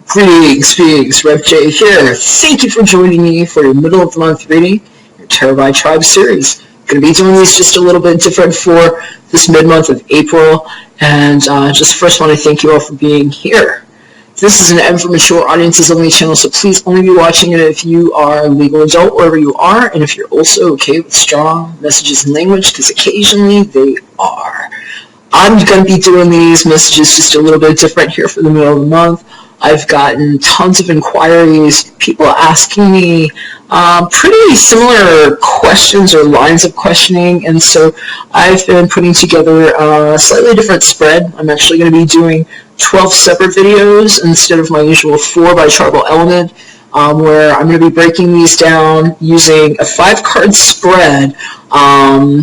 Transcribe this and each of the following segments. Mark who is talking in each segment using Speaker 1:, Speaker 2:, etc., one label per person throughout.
Speaker 1: Greetings, Rev J here. Thank you for joining me for your middle of the month reading, your Tarot by Tribe series. I'm going to be doing these just a little bit different for this mid-month of April, and just first want to thank you all for being here. This is an M for mature audiences only channel, so please only be watching it if you are a legal adult wherever you are, and if you're also okay with strong messages and language, because occasionally they are. I'm going to be doing these messages just a little bit different here for the middle of the month. I've gotten tons of inquiries, people asking me pretty similar questions or lines of questioning, and so I've been putting together a slightly different spread. I'm actually going to be doing 12 separate videos instead of my usual 4 by tribal element, where I'm going to be breaking these down using a 5-card spread,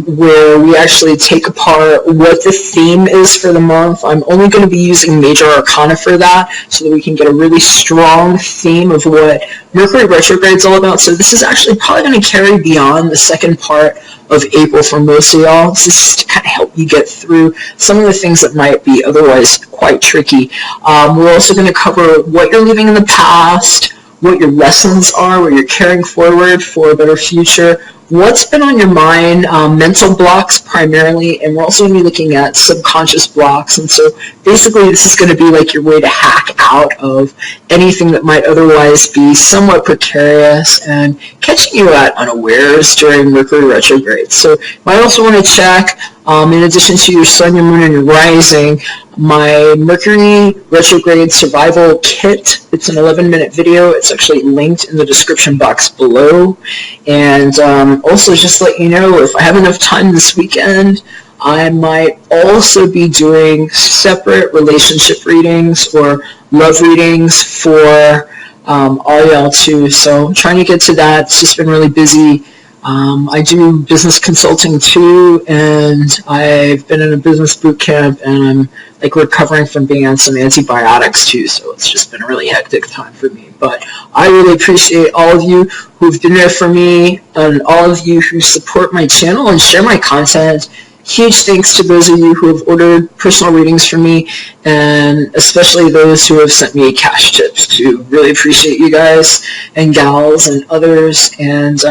Speaker 1: where we actually take apart what the theme is for the month. I'm only going to be using major arcana for that, so that we can get a really strong theme of what Mercury Retrograde is all about. So this is actually probably going to carry beyond the second part of April for most of y'all. This is to kind of help you get through some of the things that might be otherwise quite tricky. We're also going to cover what you're leaving in the past, what your lessons are, what you're carrying forward for a better future, what's been on your mind, mental blocks primarily, and we're also going to be looking at subconscious blocks. And so basically this is going to be like your way to hack out of anything that might otherwise be somewhat precarious and catching you at unawares during Mercury retrograde. So you might also want to check, in addition to your sun, your moon, and your rising, my Mercury retrograde survival kit. It's an 11-minute video. It's actually linked in the description box below. And also just to let you know, if I have enough time this weekend, I might also be doing separate relationship readings or love readings for all y'all too. So I'm trying to get to that. It's just been really busy. I do business consulting too, and I've been in a business boot camp, and I'm like recovering from being on some antibiotics too, so it's just been a really hectic time for me. But I really appreciate all of you who've been there for me, and all of you who support my channel and share my content. Huge thanks to those of you who have ordered personal readings from me, and especially those who have sent me cash tips too. Really appreciate you guys and gals and others, and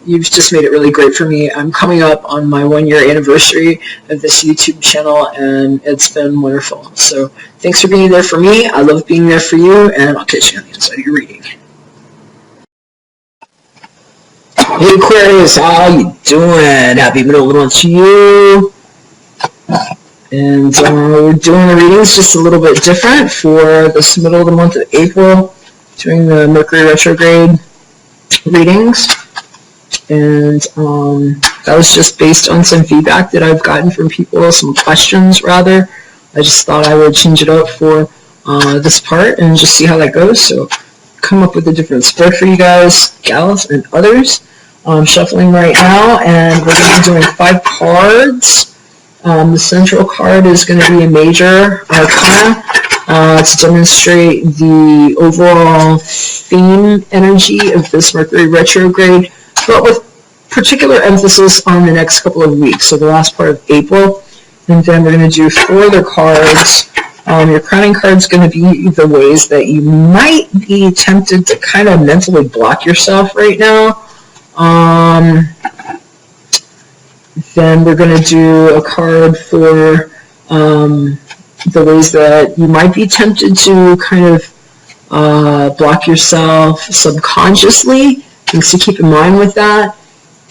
Speaker 1: you've just made it really great for me. I'm coming up on my 1-year anniversary of this YouTube channel, and it's been wonderful. So thanks for being there for me. I love being there for you, and I'll catch you on the inside of your reading. Hey Aquarius, how you doing? Happy middle of the month to you. And we're doing the readings just a little bit different for this middle of the month of April, doing the Mercury retrograde readings. And that was just based on some feedback that I've gotten from people, some questions rather. I just thought I would change it up for this part and just see how that goes. So come up with a different spread for you guys, gals, and others. I'm shuffling right now, and we're going to be doing 5 cards. The central card is going to be a major arcana to demonstrate the overall theme energy of this Mercury retrograde, but with particular emphasis on the next couple of weeks, so the last part of April. And then we're going to do 4 other cards. Your crowning card is going to be the ways that you might be tempted to kind of mentally block yourself right now. Then we're going to do a card for the ways that you might be tempted to kind of block yourself subconsciously, things to keep in mind with that.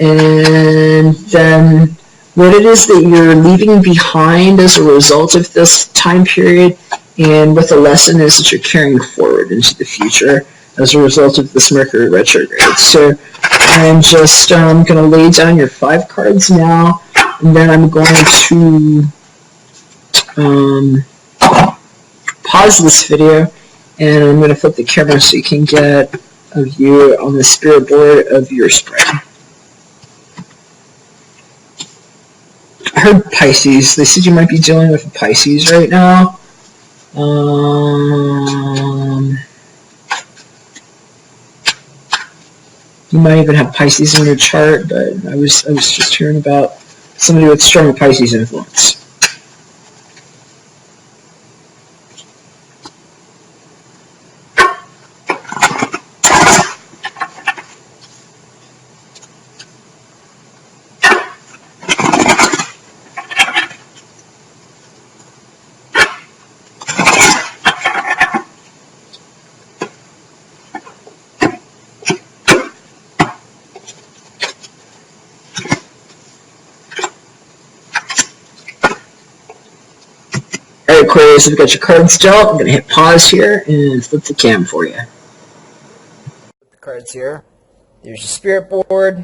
Speaker 1: And then what it is that you're leaving behind as a result of this time period, and what the lesson is that you're carrying forward into the future as a result of this Mercury retrograde. So I'm just going to lay down your 5 cards now, and then I'm going to pause this video, and I'm going to flip the camera so you can get a view on the spirit board of your spread. I heard Pisces. They said you might be dealing with a Pisces right now. You might even have Pisces in your chart, but I was just hearing about somebody with strong Pisces influence. Aquarius, we've got your cards dealt. I'm going to hit pause here and flip the cam for you.
Speaker 2: The cards here. There's your spirit board.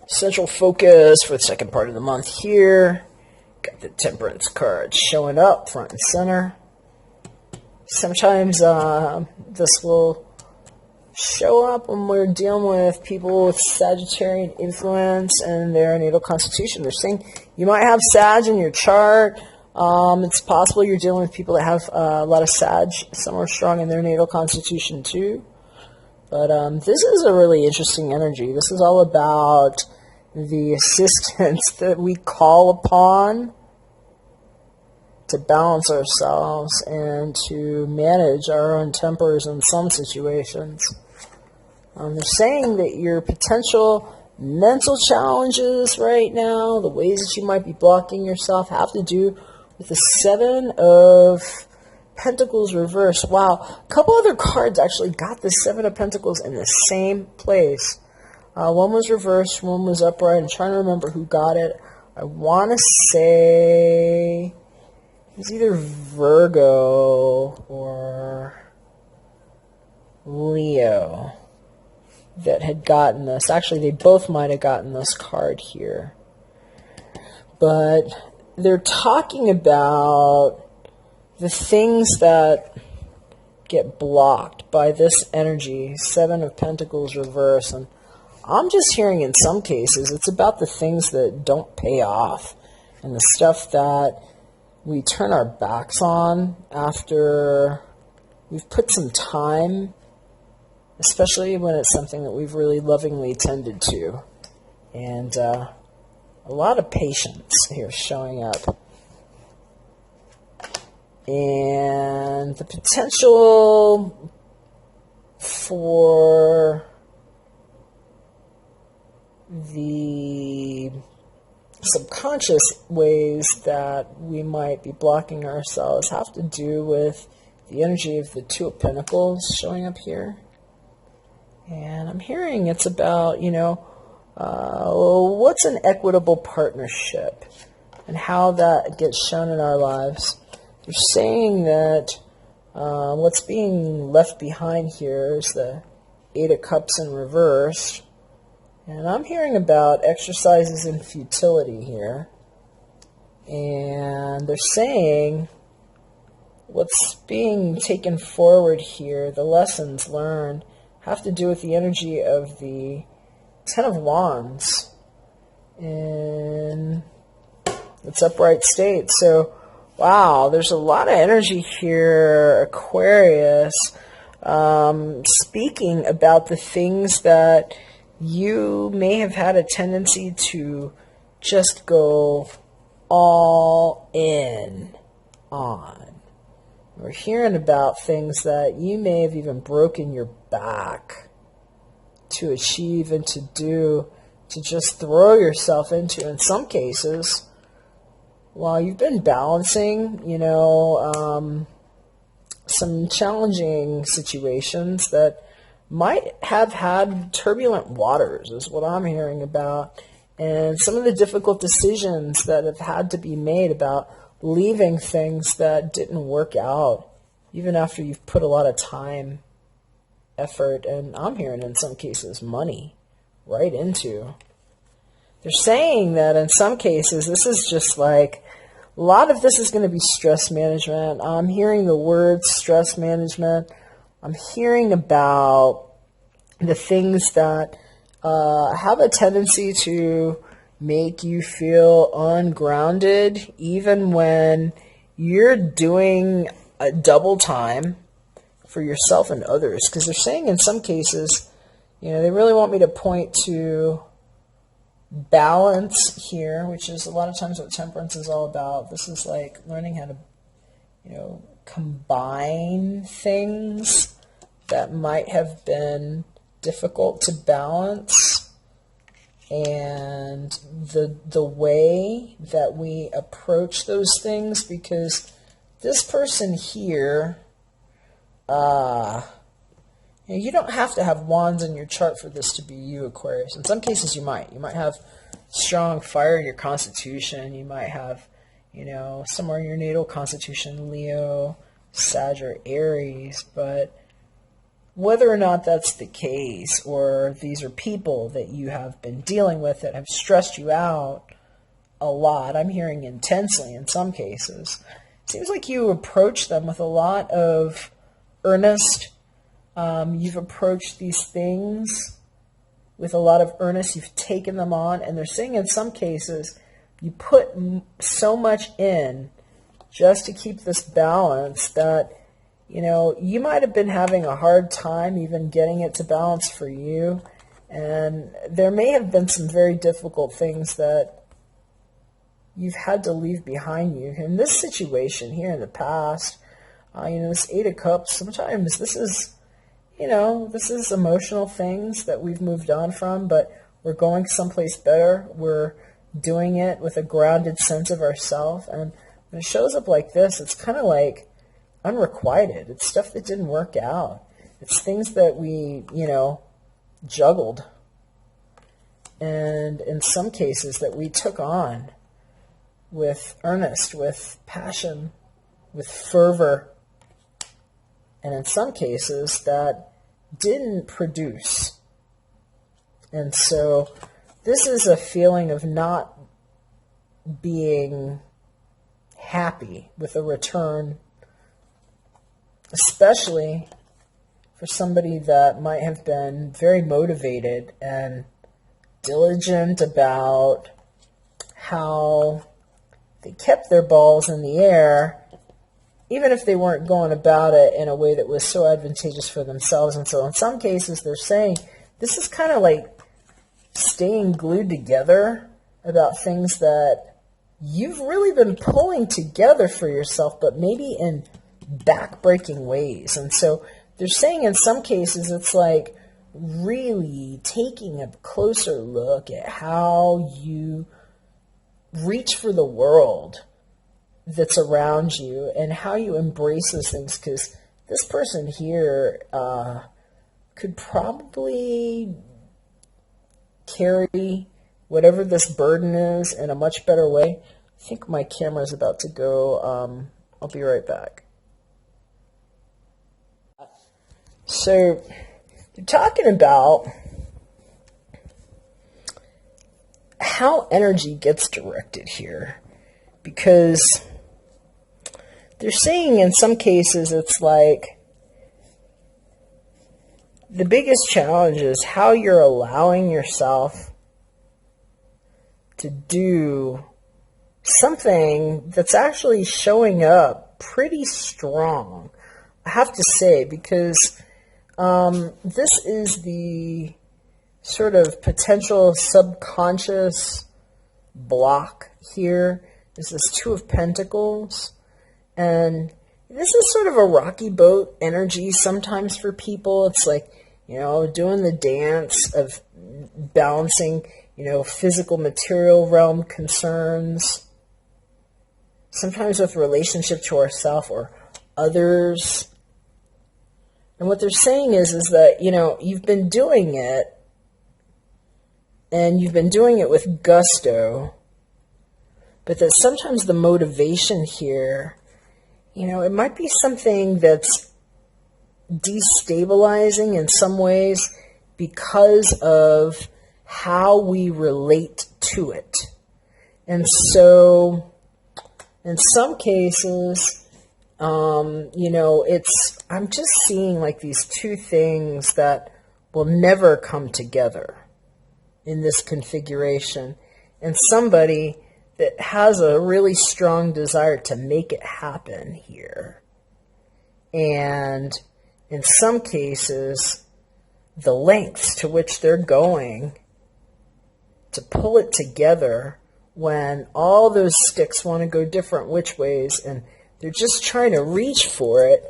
Speaker 2: Central focus for the second part of the month here. Got the Temperance card showing up front and center. Sometimes this will show up when we're dealing with people with Sagittarian influence and their natal constitution. They're saying you might have Sag in your chart. It's possible you're dealing with people that have a lot of Sag somewhere strong in their natal constitution too. But this is a really interesting energy. This is all about the assistance that we call upon to balance ourselves and to manage our own tempers in some situations. They're saying that your potential mental challenges right now, the ways that you might be blocking yourself, have to do with the Seven of Pentacles reversed. Wow, a couple other cards actually got the Seven of Pentacles in the same place. One was reversed, one was upright. I'm trying to remember who got it. I want to say it's either Virgo or Leo that had gotten this. Actually, they both might have gotten this card here. But they're talking about the things that get blocked by this energy, Seven of Pentacles reverse. And I'm just hearing in some cases it's about the things that don't pay off and the stuff that we turn our backs on after we've put some time, especially when it's something that we've really lovingly tended to. And a lot of patience here showing up. And the potential for the subconscious ways that we might be blocking ourselves have to do with the energy of the Two of Pentacles showing up here. And I'm hearing it's about, what's an equitable partnership and how that gets shown in our lives. They're saying that what's being left behind here is the Eight of Cups in reverse. And I'm hearing about exercises in futility here. And they're saying what's being taken forward here, the lessons learned, have to do with the energy of the Ten of Wands in its upright state. So, wow, there's a lot of energy here, Aquarius, speaking about the things that you may have had a tendency to just go all in on. We're hearing about things that you may have even broken your back to achieve and to do, to just throw yourself into. In some cases, while you've been balancing, some challenging situations that might have had turbulent waters, is what I'm hearing about. And some of the difficult decisions that have had to be made about leaving things that didn't work out, even after you've put a lot of time, effort, and I'm hearing in some cases money right into. They're saying that in some cases this is just like, a lot of this is going to be stress management. I'm hearing the word stress management. I'm hearing about the things that have a tendency to make you feel ungrounded, even when you're doing a double time for yourself and others. Because they're saying in some cases, they really want me to point to balance here, which is a lot of times what temperance is all about. This is like learning how to, combine things that might have been difficult to balance, and the way that we approach those things, because this person here, you don't have to have wands in your chart for this to be you, Aquarius. In some cases you might have strong fire in your constitution. You might have, somewhere in your natal constitution, Leo, Sag, or Aries. But whether or not that's the case, or these are people that you have been dealing with that have stressed you out a lot, I'm hearing intensely in some cases, it seems like you approach them with a lot of earnest. You've approached these things with a lot of earnest. You've taken them on, and they're saying in some cases you put so much in just to keep this balance that, you might have been having a hard time even getting it to balance for you. And there may have been some very difficult things that you've had to leave behind you. In this situation here in the past, this Eight of Cups, sometimes this is emotional things that we've moved on from, but we're going someplace better. We're doing it with a grounded sense of ourselves. And when it shows up like this, it's kind of like unrequited. It's stuff that didn't work out. It's things that we, juggled. And in some cases that we took on with earnest, with passion, with fervor. And in some cases that didn't produce. And so this is a feeling of not being happy with a return, especially for somebody that might have been very motivated and diligent about how they kept their balls in the air, even if they weren't going about it in a way that was so advantageous for themselves. And so in some cases, they're saying this is kind of like staying glued together about things that you've really been pulling together for yourself, but maybe in backbreaking ways. And so they're saying in some cases it's like really taking a closer look at how you reach for the world that's around you and how you embrace those things, because this person here could probably carry whatever this burden is in a much better way. I think my camera's about to go. I'll be right back. So you're talking about how energy gets directed here, because they're saying in some cases it's like the biggest challenge is how you're allowing yourself to do something that's actually showing up pretty strong, I have to say, because this is the sort of potential subconscious block here. This is Two of Pentacles. And this is sort of a rocky boat energy sometimes for people. It's like, doing the dance of balancing, physical material realm concerns. Sometimes with relationship to ourselves or others. And what they're saying is that, you've been doing it, and you've been doing it with gusto, but that sometimes the motivation here, it might be something that's destabilizing in some ways because of how we relate to it. And so, in some cases, I'm just seeing like these two things that will never come together in this configuration. And somebody that has a really strong desire to make it happen here. And in some cases, the lengths to which they're going to pull it together when all those sticks want to go different which ways, and they're just trying to reach for it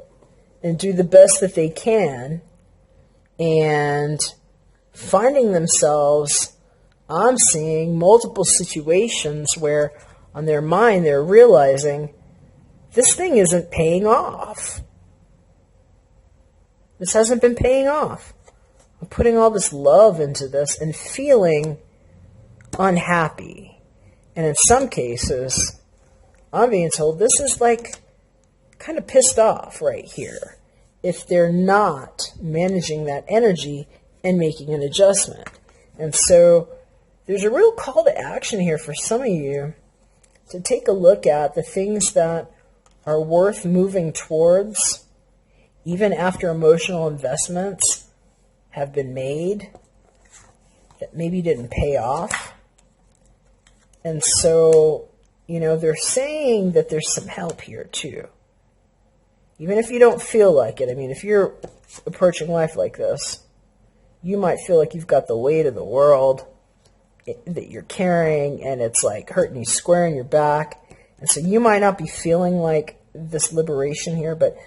Speaker 2: and do the best that they can, and finding themselves, I'm seeing multiple situations where on their mind they're realizing this thing isn't paying off. This hasn't been paying off. I'm putting all this love into this and feeling unhappy. And in some cases, I'm being told this is like kind of pissed off right here if they're not managing that energy and making an adjustment. And so there's a real call to action here for some of you to take a look at the things that are worth moving towards, even after emotional investments have been made that maybe didn't pay off. And so, you know, they're saying that there's some help here too. Even if you don't feel like it. I mean, if you're approaching life like this, you might feel like you've got the weight of the world that you're carrying, and it's like hurting you square in your back. And so you might not be feeling like this liberation here, but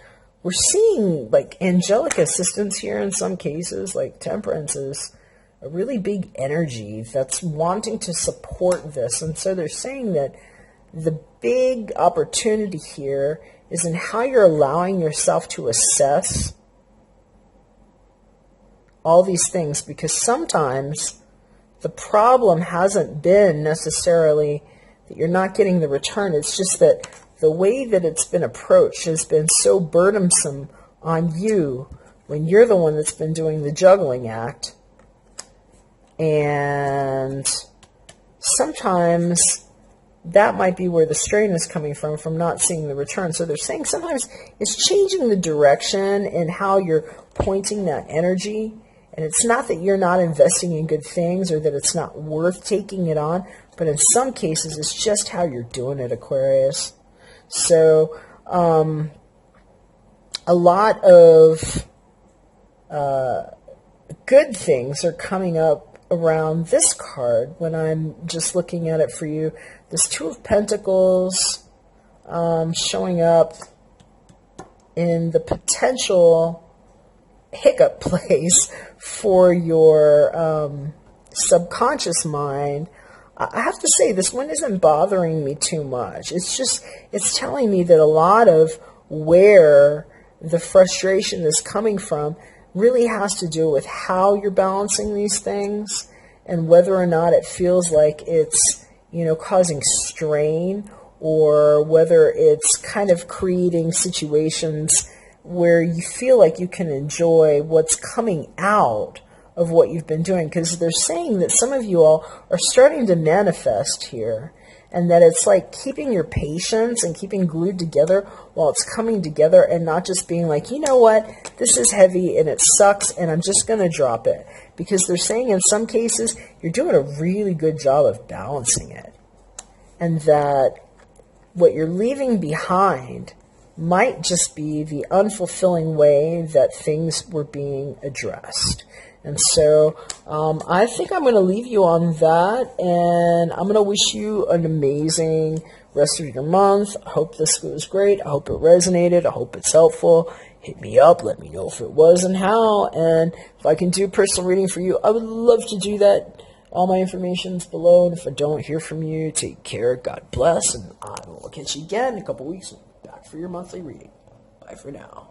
Speaker 2: we're seeing like angelic assistance here in some cases. Like temperance is a really big energy that's wanting to support this. And so they're saying that the big opportunity here is in how you're allowing yourself to assess all these things, because sometimes the problem hasn't been necessarily that you're not getting the return. It's just that the way that it's been approached has been so burdensome on you when you're the one that's been doing the juggling act. And sometimes that might be where the strain is coming from not seeing the return. So they're saying sometimes it's changing the direction and how you're pointing that energy. And it's not that you're not investing in good things or that it's not worth taking it on, but in some cases it's just how you're doing it, Aquarius. So a lot of good things are coming up around this card when I'm just looking at it for you. This Two of Pentacles showing up in the potential hiccup place for your subconscious mind. I have to say, this one isn't bothering me too much. It's telling me that a lot of where the frustration is coming from really has to do with how you're balancing these things and whether or not it feels like it's, you know, causing strain, or whether it's kind of creating situations where you feel like you can enjoy what's coming out of what you've been doing. Because they're saying that some of you all are starting to manifest here, and that it's like keeping your patience and keeping glued together while it's coming together, and not just being like, you know what, this is heavy and it sucks and I'm just going to drop it. Because they're saying in some cases you're doing a really good job of balancing it, and that what you're leaving behind might just be the unfulfilling way that things were being addressed. And so I think I'm going to leave you on that, and I'm going to wish you an amazing rest of your month. I hope this goes great. I hope it resonated. I hope it's helpful. Hit me up. Let me know if it was and how. And if I can do a personal reading for you, I would love to do that. All my information is below. And if I don't hear from you, take care. God bless. And I will catch you again in a couple weeks. Back for your monthly reading. Bye for now.